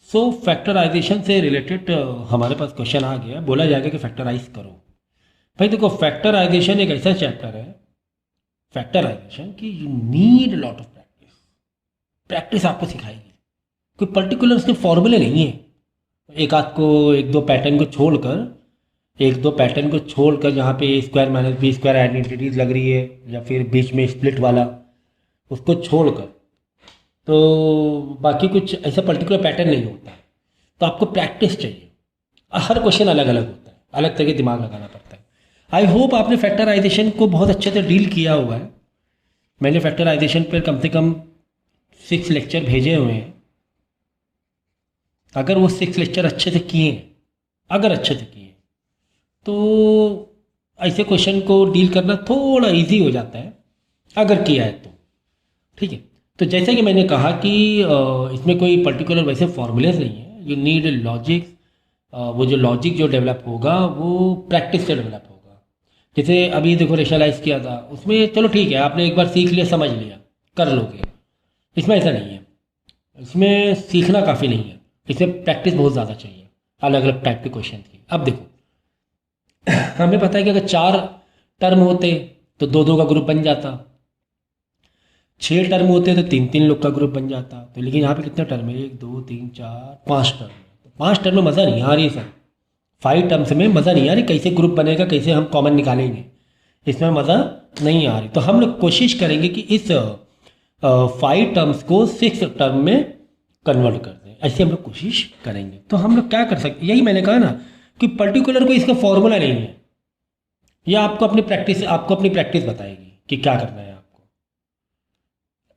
सो factorisation से related हमारे पास question आ गया, बोला जाएगा कि फैक्टराइज करो। भाई देखो, फैक्टराइजेशन एक ऐसा चैप्टर है, फैक्टराइजेशन की you need lot of practice. Practice आपको सिखाएगी, कोई पर्टिकुलर उसके फॉर्मूले नहीं है। एक आध को एक दो पैटर्न को छोड़कर, एक दो पैटर्न को छोड़कर जहाँ पे A square minus B square identities लग रही है, या फिर बीच में स्प्लिट वाला, उसको छोड़कर तो बाकी कुछ ऐसा पर्टिकुलर पैटर्न नहीं होता है। तो आपको प्रैक्टिस चाहिए। हर क्वेश्चन अलग अलग होता है, अलग तरह के दिमाग लगाना पड़ता है। आई होप आपने फैक्टराइजेशन को बहुत अच्छे से डील किया हुआ है। मैंने फैक्टराइजेशन पर कम से कम 6 लेक्चर भेजे हुए हैं। अगर वो 6 लेक्चर अच्छे से किए, अगर अच्छे से किए, तो ऐसे क्वेश्चन को डील करना थोड़ा इजी हो जाता है, अगर किया है तो। ठीक है, तो जैसे कि मैंने कहा कि इसमें कोई पर्टिकुलर वैसे फॉर्मूलेज नहीं है। You need logic. वो जो लॉजिक जो डेवलप होगा वो प्रैक्टिस से डेवलप होगा। जैसे अभी देखो रेशनलाइज किया था, उसमें चलो ठीक है, आपने एक बार सीख लिया, समझ लिया, कर लोगे। इसमें ऐसा नहीं है, इसमें सीखना काफ़ी नहीं है, इसमें प्रैक्टिस बहुत ज़्यादा चाहिए अलग अलग टाइप के क्वेश्चन की। अब देखो, हमें पता है कि अगर 4 टर्म होते तो 2-2 का ग्रुप बन जाता, 6 टर्म होते तो 3-3 लोग का ग्रुप बन जाता। तो लेकिन यहाँ पे कितने टर्म है? 1 2 3 4 5 टर्म। 5 टर्म में मज़ा नहीं आ रही सर। 5 टर्म्स में मज़ा नहीं आ रही, कैसे ग्रुप बनेगा, कैसे हम कॉमन निकालेंगे, इसमें मज़ा नहीं आ रही। तो हम लोग कोशिश करेंगे कि इस 5 टर्म्स को 6 टर्म में कन्वर्ट कर दें, ऐसे हम लोग कोशिश करेंगे। तो हम लोग क्या कर सकते, यही मैंने कहा ना कि पर्टिकुलर कोई इसका फॉर्मूला नहीं है। यह आपको अपनी प्रैक्टिस बताएगी कि क्या करना है आपको।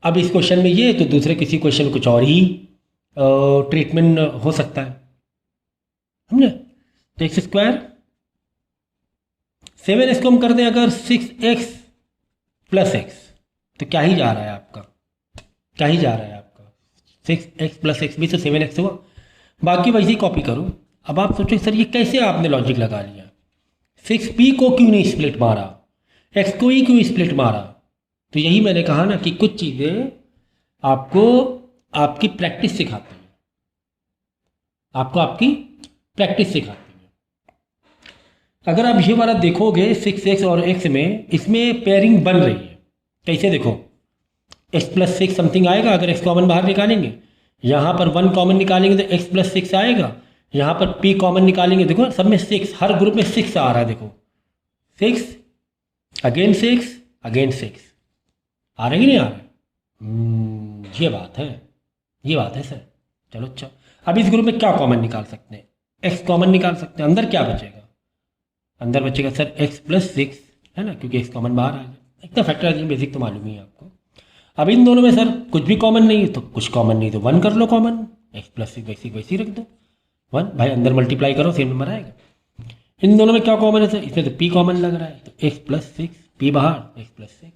अब इस क्वेश्चन में ये, तो दूसरे किसी क्वेश्चन में कुछ और ही ट्रीटमेंट हो सकता है, समझे? तो एक्स स्क्वायर 7x को हम कर दें अगर 6x प्लस एक्स, तो क्या ही जा रहा है आपका, क्या ही जा रहा है आपका? 6x प्लस एक्स भी तो 7x हुआ। बाकी वैसे ही कॉपी करो। अब आप सोचो सर ये कैसे आपने लॉजिक लगा लिया, 6p को क्यों नहीं स्प्लिट मारा, x को ही क्यों स्प्लिट मारा? तो यही मैंने कहा ना कि कुछ चीज़ें आपको आपकी प्रैक्टिस सिखाती हैं, आपको आपकी प्रैक्टिस सिखाती है। अगर आप ये वाला देखोगे 6x और x में, इसमें पेयरिंग बन रही है। कैसे देखो, x प्लस 6 समथिंग आएगा अगर x कॉमन बाहर निकालेंगे, यहाँ पर 1 कॉमन निकालेंगे तो x प्लस 6 आएगा, यहाँ पर p कॉमन निकालेंगे, देखो सब में 6, हर ग्रुप में 6 आ रहा है। देखो 6 अगेन 6 अगेन 6 आ रहा है कि नहीं आ रहा है? ये बात है, ये बात है सर। चलो अच्छा, अब इस ग्रुप में क्या कॉमन निकाल सकते हैं? x कॉमन निकाल सकते हैं। अंदर क्या बचेगा? अंदर बचेगा सर x प्लस 6, है ना, क्योंकि x कॉमन बाहर आ गया। इतना फैक्टराइजेशन बेसिक तो मालूम ही है आपको। अब इन दोनों में सर कुछ भी कॉमन नहीं है, तो कुछ कॉमन नहीं तो 1 कर लो कॉमन, x प्लस 6 वैसे वैसे ही रख दो 1। भाई अंदर मल्टीप्लाई करो, सेम नंबर आएगा। इन दोनों में क्या कॉमन है सर? इसमें तो p कॉमन लग रहा है, तो x प्लस 6, p बाहर, x प्लस 6।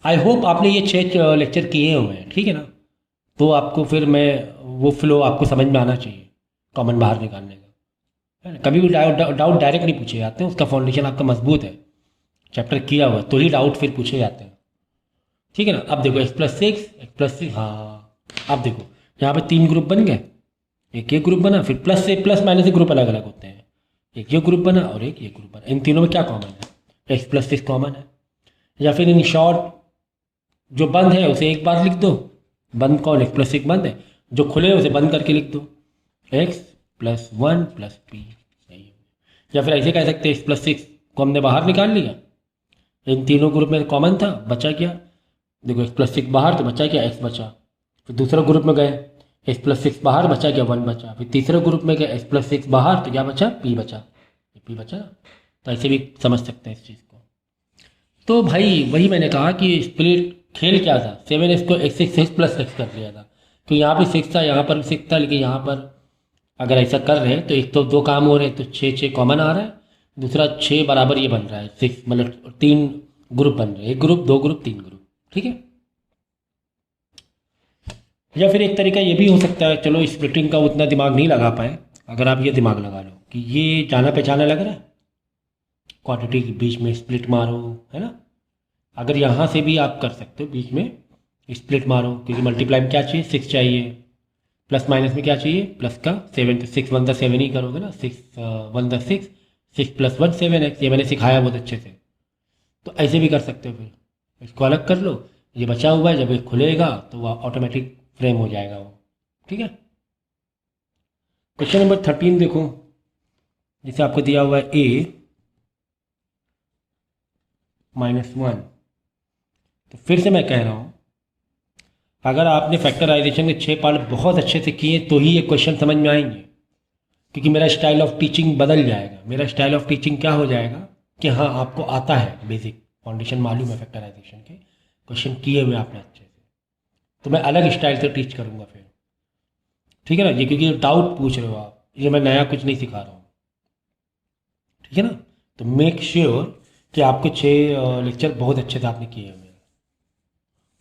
आई होप आपने ये 6 लेक्चर किए हुए हैं, ठीक है ना? तो आपको फिर मैं वो फ्लो आपको समझ में आना चाहिए कॉमन बाहर निकालने का, है ना? कभी भी डाउट डायरेक्ट नहीं पूछे जाते हैं, उसका फाउंडेशन आपका मजबूत है, चैप्टर किया हुआ है, तो ही डाउट फिर पूछे जाते हैं, ठीक है ना? अब देखो x प्लस 6, हाँ अब देखो यहाँ पे 3 ग्रुप बन गए, एक ये ग्रुप बना, फिर प्लस से प्लस माइनस से ग्रुप अलग अलग होते हैं, एक ये ग्रुप बना और एक ये ग्रुप बना। इन तीनों में क्या कॉमन है? x प्लस 6 कॉमन है। या फिर इन शॉर्ट जो बंद है उसे एक बार लिख दो, बंद कौन? x प्लस 6 बंद है, जो खुले हैं उसे बंद करके लिख दो, x प्लस 1 प्लस p। सही। या फिर ऐसे कह सकते हैं x प्लस 6 को हमने बाहर निकाल लिया, इन तीनों ग्रुप में कॉमन था, बचा क्या? देखो x प्लस 6 बाहर तो बचा क्या? x बचा। फिर दूसरे ग्रुप में गए, x प्लस 6 बाहर, बचा क्या? 1 बचा। फिर तीसरे ग्रुप में गए, x प्लस 6 बाहर, तो क्या बचा? p बचा, p बचा। तो ऐसे भी समझ सकते हैं इस चीज़ को। तो भाई वही मैंने कहा कि स्प्लिट खेल क्या था, 7x को x प्लस x कर लिया था, तो यहाँ पे 6 था, यहाँ पर भी 6 था, लेकिन यहाँ पर अगर ऐसा कर रहे हैं तो एक तो 2 काम हो रहे हैं, तो 6 कॉमन आ रहा है, दूसरा 6 बराबर ये बन रहा है 6, मतलब 3 ग्रुप बन रहे हैं, 1 ग्रुप 2 ग्रुप 3 ग्रुप, ठीक है? या फिर एक तरीका ये भी हो सकता है, चलो स्प्लिटिंग का उतना दिमाग नहीं लगा पाए, अगर आप ये दिमाग लगा लो कि ये जाना पहचाना लग रहा है, क्वांटिटी के बीच में स्प्लिट मारो, है ना? अगर यहाँ से भी आप कर सकते हो, बीच में स्प्लिट मारो, क्योंकि मल्टीप्लाई में क्या चाहिए? 6 चाहिए, प्लस माइनस में क्या चाहिए, प्लस का 7, तो 6 1 7 ही करोगे ना, 6 1 6, 6 + 1 7 x, ये मैंने सिखाया बहुत अच्छे से। तो ऐसे भी कर सकते हो, फिर इसको अलग कर लो, ये बचा हुआ है, जब ये खुलेगा तो वह ऑटोमेटिक फ्रेम हो जाएगा वो। ठीक है। क्वेश्चन नंबर 13 देखो, जैसे आपको दिया हुआ है a -1, तो फिर से मैं कह रहा हूँ, अगर आपने फैक्टराइजेशन के 6 पार्ट बहुत अच्छे से किए तो ही ये क्वेश्चन समझ में आएंगे, क्योंकि मेरा स्टाइल ऑफ टीचिंग बदल जाएगा। मेरा स्टाइल ऑफ टीचिंग क्या हो जाएगा कि हाँ, आपको आता है, बेसिक फाउंडेशन मालूम है फैक्टराइजेशन के, क्वेश्चन किए हुए आपने अच्छे से, तो मैं अलग स्टाइल से टीच करूँगा फिर। ठीक है ना, ये क्योंकि डाउट पूछ रहे हो आप, ये मैं नया कुछ नहीं सिखा रहा हूँ। ठीक है ना, तो मेक श्योर कि आपके 6 लेक्चर बहुत अच्छे से आपने किए हुए हैं।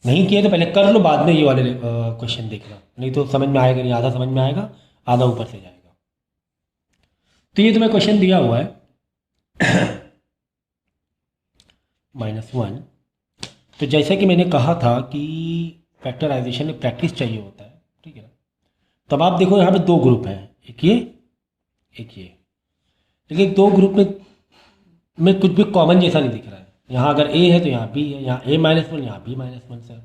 नहीं किए तो पहले कर लो, बाद में ये वाले क्वेश्चन देखना, नहीं तो समझ में आएगा नहीं, आधा समझ में आएगा, आधा ऊपर से जाएगा। तो ये तो मैं क्वेश्चन दिया हुआ है -1। तो जैसे कि मैंने कहा था कि फैक्टराइजेशन में प्रैक्टिस चाहिए होता है। ठीक है ना, तब आप देखो यहाँ पे 2 ग्रुप हैं, एक ये एक ये, लेकिन 2 ग्रुप में कुछ भी कॉमन जैसा नहीं दिख रहा है। यहाँ अगर ए है तो यहाँ बी है, यहाँ A-1, यहाँ B-1 सर,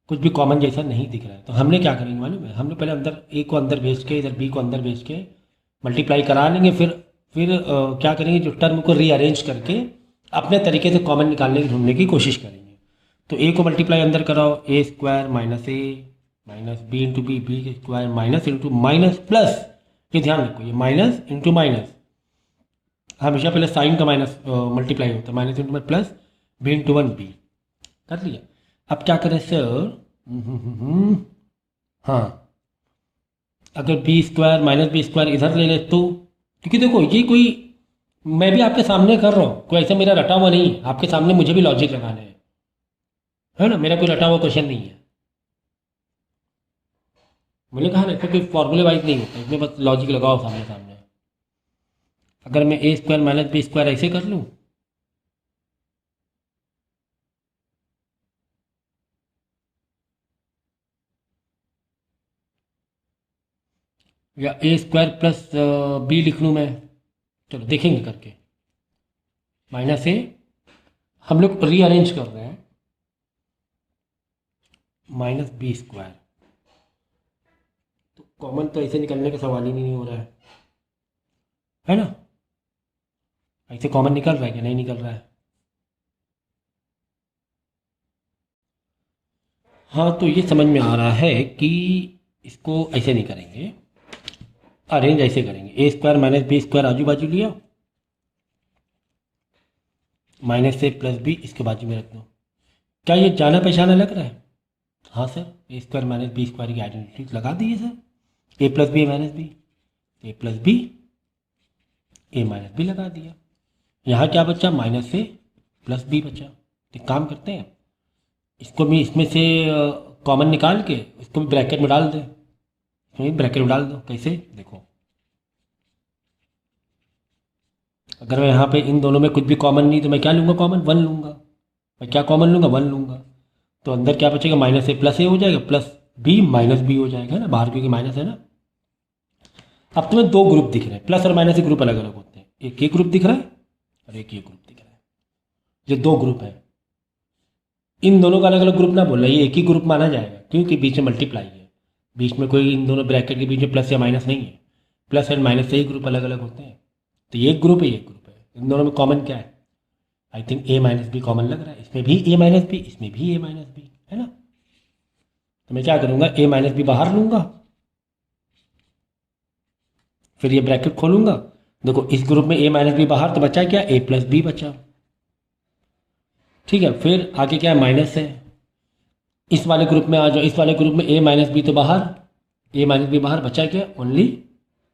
कुछ भी कॉमन जैसा नहीं दिख रहा है। तो हमने क्या करेंगे मालूम है, हमने पहले अंदर ए को अंदर भेज के, इधर बी को अंदर भेज के मल्टीप्लाई करा लेंगे, फिर क्या करेंगे, जो टर्म को रीअरेंज करके अपने तरीके से कॉमन निकालने की ढूंढने की कोशिश करेंगे। तो ए को मल्टीप्लाई अंदर कराओ, A² - B into B, B² minus into minus plus, ये ध्यान रखो, ये माइनस इंटू माइनस, हमेशा पहले साइन का माइनस मल्टीप्लाई होता है, माइनस इंटू में प्लस, B/1 B कर लिया। अब क्या करें सर, हाँ, अगर B² - B² इधर ले ले तो, क्योंकि देखो ये कोई, मैं भी आपके सामने कर रहा हूँ, कोई ऐसा मेरा रटा हुआ नहीं है, आपके सामने मुझे भी लॉजिक लगाने हैं, है ना, मेरा कोई रटा हुआ क्वेश्चन नहीं है। मैंने कहा ना, इसमें कोई फॉर्मूले वाइज नहीं होता, इसमें बस लॉजिक लगाओ सामने सामने। अगर मैं A² - B² ऐसे कर लूँ, या A² प्लस B लिख लूँ मैं, चलो देखेंगे करके, -A, हम लोग रीअरेंज कर रहे हैं, -B², तो कॉमन तो ऐसे निकलने का सवाल ही नहीं हो रहा है ना, ऐसे कॉमन निकल रहा है कि नहीं निकल रहा है। हाँ, तो ये समझ में आ रहा है कि इसको ऐसे नहीं करेंगे, अरेंज ऐसे करेंगे, A² - B² आजू बाजू लिया, -A प्लस B इसके बाजू में रख दो। क्या ये जाना पहचाना लग रहा है? हाँ सर, A² - B² की आइडेंटिटी लगा दी है sir, A plus B minus B, A plus B, A - B लगा दिया। यहाँ क्या बचा, -A प्लस B बचा। तो एक काम करते हैं, इसको भी इसमें से कॉमन निकाल के इसको भी ब्रैकेट में डाल दें, इसमें भी ब्रैकेट में डाल दो। कैसे, देखो, अगर मैं यहाँ पे इन दोनों में कुछ भी कॉमन नहीं, तो मैं क्या लूँगा कॉमन, 1 लूँगा। मैं क्या कॉमन लूँगा, 1 लूँगा, तो अंदर क्या बचेगा, -A प्लस A हो जाएगा, प्लस B माइनस B हो जाएगा, है ना, बाहर क्योंकि माइनस है ना। अब तुम्हें 2 ग्रुप दिख रहे हैं, प्लस और माइनस के ग्रुप अलग अलग होते हैं, एक ये ग्रुप दिख रहा है और एक ये ग्रुप दिख रहा है, ये 2 ग्रुप है। इन दोनों का अलग अलग ग्रुप ना बोलना, ये एक ही ग्रुप माना जाएगा, क्योंकि बीच में मल्टीप्लाई है, बीच में कोई इन दोनों ब्रैकेट के बीच में प्लस या माइनस नहीं है, प्लस एंड माइनस से ही ग्रुप अलग अलग होते हैं। तो ये एक ग्रुप है, ये एक ग्रुप है, इन दोनों में कॉमन क्या है, I think A - B common लग रहा है, इसमें भी A - B, इसमें भी A - B, है ना। तो मैं क्या करूँगा, A - B बाहर लूँगा, फिर ये ब्रैकेट खोलूँगा, देखो इस ग्रुप में A - B बाहर, तो बचा क्या, A प्लस B बचा। ठीक है, फिर आगे क्या है, माइनस है, इस वाले ग्रुप में आ जाओ, इस वाले ग्रुप में A - B तो बाहर, A - B बाहर, बचा क्या, ओनली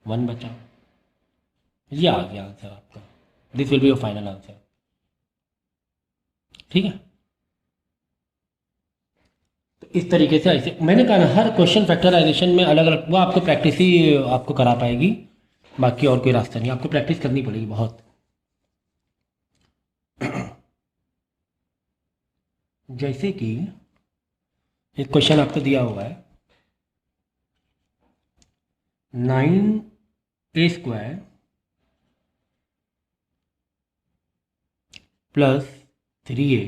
1 बचा। ये आ गया आंसर आपका, this will be your final answer. ठीक है, तो इस तरीके से, ऐसे मैंने कहा ना, हर क्वेश्चन फैक्टराइजेशन में अलग अलग, वो आपको प्रैक्टिस ही आपको करा पाएगी, बाकी और कोई रास्ता नहीं, आपको प्रैक्टिस करनी पड़ेगी बहुत। जैसे कि एक क्वेश्चन आपको दिया हुआ है, 9a² plus 3a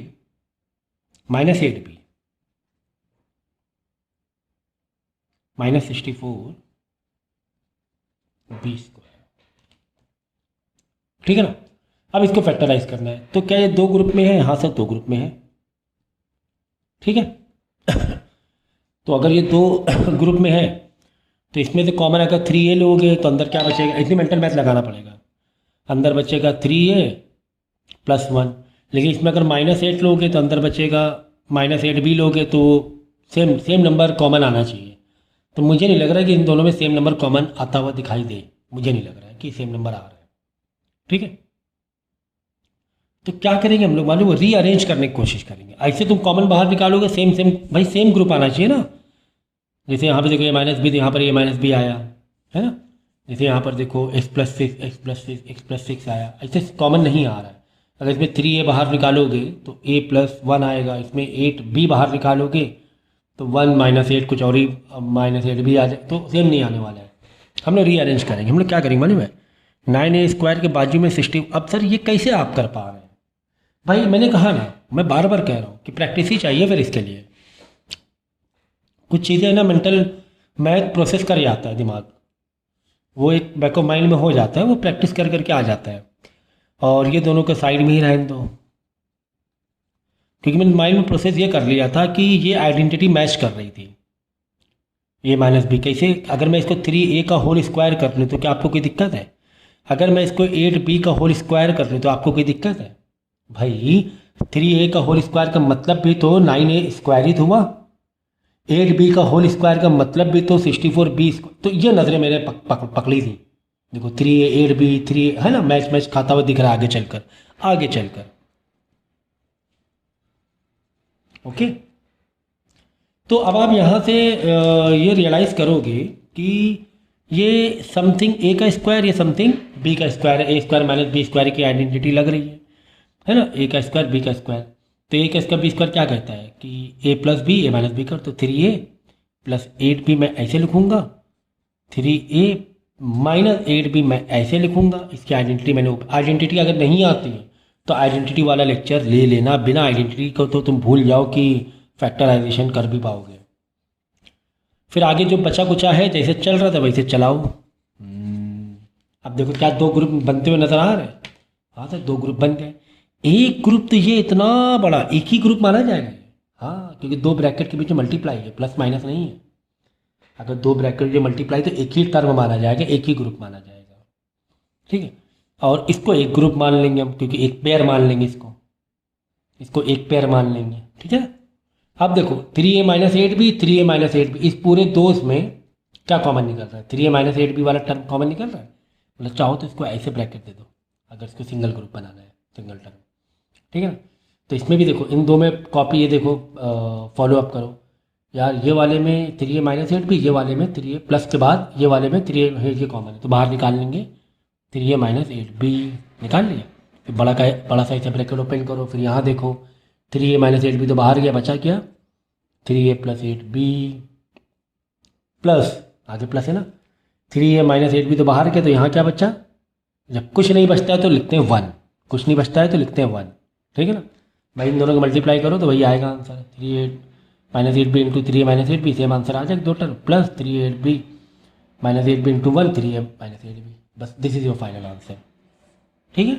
minus 8b minus 64b²। ठीक है ना। अब इसको फैक्टराइज करना है, तो क्या ये दो ग्रुप में है? यहाँ से दो ग्रुप में है। ठीक है। तो अगर ये दो ग्रुप में है तो इसमें से कॉमन अगर 3a लोगे तो अंदर क्या बचेगा? इतनी मेंटल मैथ लगाना पड़ेगा। अंदर बचेगा 3a प्लस 1, लेकिन इसमें अगर -8 लोगे तो अंदर बचेगा -8b लोगे तो सेम नंबर कॉमन आना चाहिए। तो मुझे नहीं लग रहा है कि इन दोनों में सेम नंबर कॉमन आता हुआ दिखाई दे, मुझे नहीं लग रहा है कि सेम नंबर आ रहा है। ठीक है। तो क्या करेंगे हम लोग मालूम, रीअरेंज करने की कोशिश करेंगे। ऐसे तुम कॉमन बाहर निकालोगे सेम भाई सेम ग्रुप आना चाहिए ना। जैसे यहाँ पे देखो ये -b, तो यहाँ पर ये -b आया है ना। जैसे यहाँ पर देखो x+6 x+6 आया, ऐसे कॉमन नहीं आ रहा है। अगर इसमें 3a बाहर निकालोगे तो a+1 आएगा, इसमें 8b बाहर निकालोगे तो 1 -8 कुछ और ही -8b आ जाए, तो सेम नहीं आने वाला है। हम लोग रीअरेंज करेंगे। हम लोग क्या करेंगे मालूम है, 9a² के बाजू में 60। अब सर ये कैसे आप कर पा रहे हैं? भाई मैंने कहा ना, मैं बार बार कह रहा हूँ कि प्रैक्टिस ही चाहिए फिर इसके लिए। कुछ चीज़ें ना मेंटल मैथ प्रोसेस कर जाता है दिमाग, वो एक बैक ऑफ माइंड में हो जाता है, वो प्रैक्टिस कर करके आ जाता है। और ये दोनों के साइड में ही रहने दो, क्योंकि मैंने माइंड में प्रोसेस ये कर लिया था कि ये आइडेंटिटी मैच कर रही थी। ये -b कैसे, अगर मैं इसको 3a का होल स्क्वायर कर लूँ तो क्या आपको कोई दिक्कत है? अगर मैं इसको 8b का होल स्क्वायर कर लूँ तो आपको कोई दिक्कत है? भाई 3a का होल स्क्वायर का मतलब भी तो 9a² ही तो हुआ। 8b का होल स्क्वायर का मतलब भी तो 64b। तो ये नज़रें मेरे पकड़ी थी। देखो 3a 8b 3 है ना, मैच खाता हुआ दिख रहा है आगे चलकर। ओके। तो अब आप यहाँ से ये रियलाइज़ करोगे कि ये समथिंग a का स्क्वायर, ये समथिंग b का स्क्वायर है। a² - b² की आइडेंटिटी लग रही है ना। a का स्क्वायर b का स्क्वायर, तो a का स्क्वायर b² क्या कहता है कि a+b a - b कर, तो 3a + 8b मैं ऐसे लिखूँगा, 3a - 8b मैं ऐसे लिखूँगा। इसकी आइडेंटिटी अगर नहीं आती है तो आइडेंटिटी वाला लेक्चर ले लेना। बिना आइडेंटिटी को तो तुम भूल जाओ कि फैक्टराइजेशन कर भी पाओगे। फिर आगे जो बचा कुचा है जैसे चल रहा था वैसे चलाओ। अब देखो क्या दो ग्रुप बनते हुए नजर आ रहे हैं? हाँ, तो दो ग्रुप बन गए। एक ग्रुप तो ये इतना बड़ा एक ही ग्रुप माना जाएगा। हाँ, क्योंकि दो ब्रैकेट के बीच में मल्टीप्लाई है, प्लस माइनस नहीं है। अगर दो ब्रैकेट जो मल्टीप्लाई तो एक ही टर्म माना जाएगा, एक ही ग्रुप माना जाएगा। ठीक है। और इसको एक ग्रुप मान लेंगे हम, क्योंकि एक पेयर मान लेंगे इसको एक पेयर मान लेंगे। ठीक है। अब देखो 3a - 8b 3a - 8b, इस पूरे दोष में क्या कॉमन निकल रहा है? 3a - 8b वाला टर्म कॉमन निकल रहा है। मतलब चाहो तो इसको ऐसे ब्रैकेट दे दो, अगर इसको सिंगल ग्रुप बनाना है, सिंगल टर्म। ठीक है ना। तो इसमें भी देखो इन दो में कॉपी, ये देखो फॉलो अप करो यार। ये वाले में 3a - 8b, ये वाले में 3a प्लस के बाद ये वाले में 3a है, ये कॉमन है तो बाहर निकाल लेंगे। 3a - 8b निकाल लिया। फिर बड़ा सा ऐसे ब्रैकेट ओपन करो। फिर यहाँ देखो 3a - 8b तो बाहर गया, बचा क्या? 3a + 8b प्लस, आगे प्लस है ना, 3a - 8b तो बाहर गया, तो यहाँ क्या बचा? जब कुछ नहीं बचता है तो लिखते हैं 1, कुछ नहीं बचता है तो लिखते हैं 1। ठीक है ना भाई। इन दोनों को मल्टीप्लाई करो तो वही आएगा answer. 3a - 8b × 3a - 8b, same answer आ जाएगा दो term, plus 3ab - 8b × 1 3a - 8b। बस this is your final answer. ठीक है।